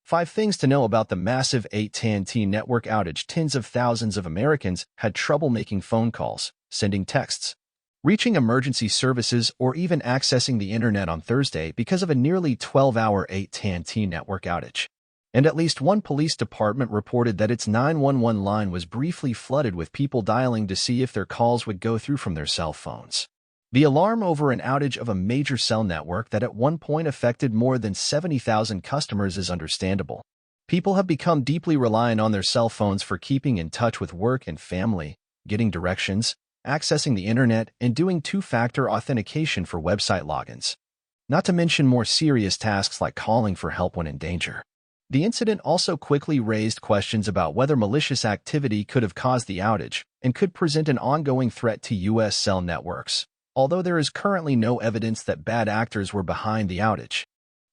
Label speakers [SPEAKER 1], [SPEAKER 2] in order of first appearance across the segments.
[SPEAKER 1] 5 things to know about the massive AT&T network outage. Tens of thousands of Americans had trouble making phone calls, sending texts, reaching emergency services, or even accessing the internet on Thursday because of a nearly 12-hour AT&T network outage. And at least one police department reported that its 911 line was briefly flooded with people dialing to see if their calls would go through from their cell phones. The alarm over an outage of a major cell network that at one point affected more than 70,000 customers is understandable. People have become deeply reliant on their cell phones for keeping in touch with work and family, getting directions, accessing the internet, and doing two-factor authentication for website logins. Not to mention more serious tasks like calling for help when in danger. The incident also quickly raised questions about whether malicious activity could have caused the outage and could present an ongoing threat to U.S. cell networks. Although there is currently no evidence that bad actors were behind the outage.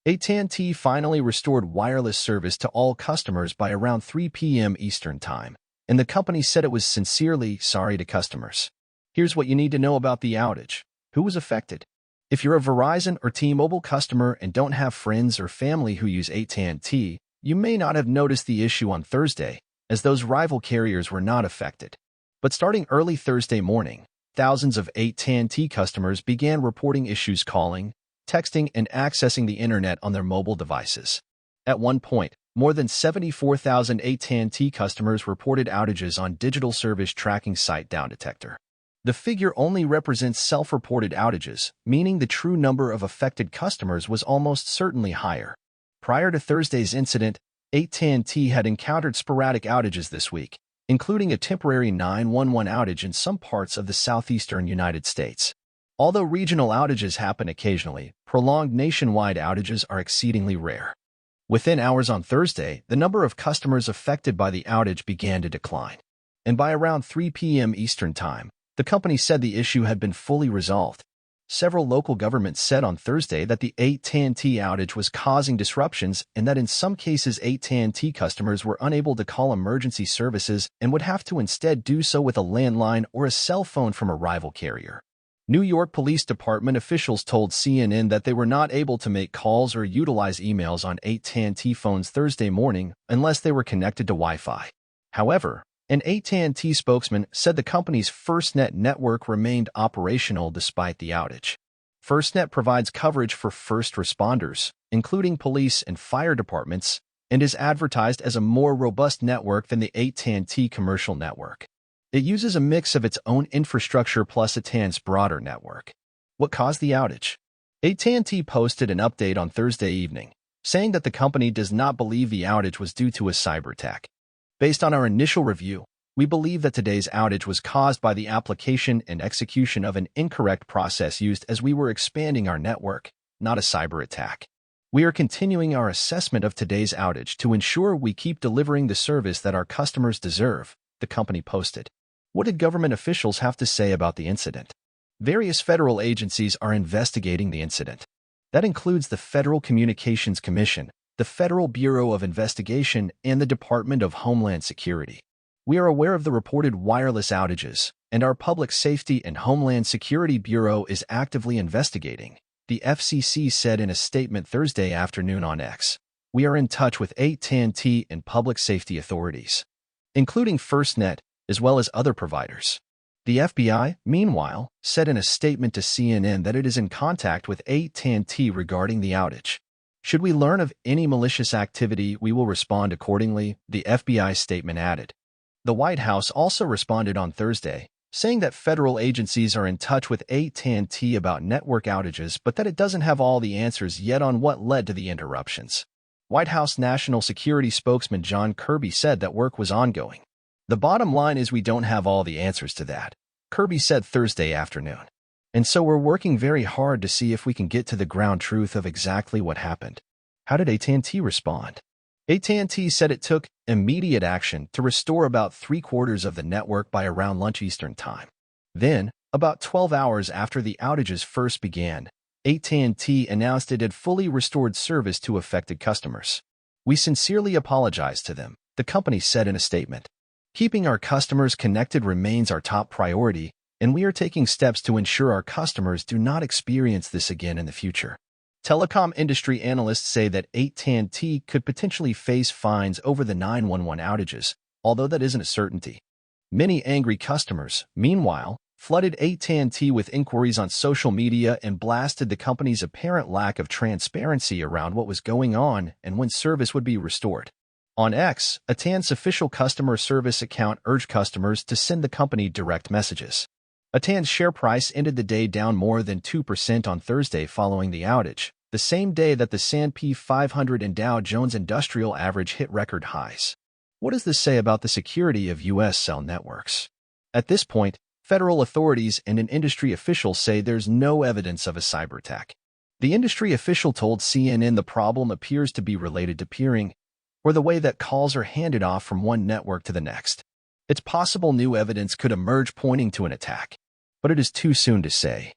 [SPEAKER 1] AT&T finally restored wireless service to all customers by around 3 p.m. Eastern Time, and the company said it was sincerely sorry to customers. Here's what you need to know about the outage. Who was affected? If you're a Verizon or T-Mobile customer and don't have friends or family who use AT&T, you may not have noticed the issue on Thursday, as those rival carriers were not affected. But starting early Thursday morning, thousands of AT&T customers began reporting issues calling, texting, and accessing the internet on their mobile devices. At one point, more than 74,000 AT&T customers reported outages on digital service tracking site Downdetector. The figure only represents self-reported outages, meaning the true number of affected customers was almost certainly higher. Prior to Thursday's incident, AT&T had encountered sporadic outages this week, including a temporary 911 outage in some parts of the southeastern United States. Although regional outages happen occasionally, prolonged nationwide outages are exceedingly rare. Within hours on Thursday, the number of customers affected by the outage began to decline. And by around 3 p.m. Eastern Time, the company said the issue had been fully resolved. Several local governments said on Thursday that the AT&T outage was causing disruptions and that in some cases AT&T customers were unable to call emergency services and would have to instead do so with a landline or a cell phone from a rival carrier. New York Police Department officials told CNN that they were not able to make calls or utilize emails on AT&T phones Thursday morning unless they were connected to Wi-Fi. However, an AT&T spokesman said the company's FirstNet network remained operational despite the outage. FirstNet provides coverage for first responders, including police and fire departments, and is advertised as a more robust network than the AT&T commercial network. It uses a mix of its own infrastructure plus AT&T's broader network. What caused the outage? AT&T posted an update on Thursday evening, saying that the company does not believe the outage was due to a cyber attack. Based on our initial review, we believe that today's outage was caused by the application and execution of an incorrect process used as we were expanding our network, not a cyber attack. We are continuing our assessment of today's outage to ensure we keep delivering the service that our customers deserve, the company posted. What did government officials have to say about the incident? Various federal agencies are investigating the incident. That includes the Federal Communications Commission, the Federal Bureau of Investigation, and the Department of Homeland Security. We are aware of the reported wireless outages, and our Public Safety and Homeland Security Bureau is actively investigating, the FCC said in a statement Thursday afternoon on X. We are in touch with AT&T and public safety authorities, including FirstNet, as well as other providers. The FBI, meanwhile, said in a statement to CNN that it is in contact with AT&T regarding the outage. Should we learn of any malicious activity, we will respond accordingly, the FBI statement added. The White House also responded on Thursday, saying that federal agencies are in touch with AT&T about network outages but that it doesn't have all the answers yet on what led to the interruptions. White House National Security spokesman John Kirby said that work was ongoing. The bottom line is we don't have all the answers to that, Kirby said Thursday afternoon. And so we're working very hard to see if we can get to the ground truth of exactly what happened. How did AT&T respond? AT&T said it took immediate action to restore about 3/4 of the network by around lunch Eastern Time. Then, about 12 hours after the outages first began, AT&T announced it had fully restored service to affected customers. We sincerely apologize to them, the company said in a statement. Keeping our customers connected remains our top priority, and we are taking steps to ensure our customers do not experience this again in the future. Telecom industry analysts say that AT&T could potentially face fines over the 911 outages, although that isn't a certainty. Many angry customers, meanwhile, flooded AT&T with inquiries on social media and blasted the company's apparent lack of transparency around what was going on and when service would be restored. On X, AT&T's official customer service account urged customers to send the company direct messages. AT&T's share price ended the day down more than 2% on Thursday following the outage, the same day that the S&P 500 and Dow Jones Industrial Average hit record highs. What does this say about the security of U.S. cell networks? At this point, federal authorities and an industry official say there's no evidence of a cyber attack. The industry official told CNN the problem appears to be related to peering, or the way that calls are handed off from one network to the next. It's possible new evidence could emerge pointing to an attack, but it is too soon to say.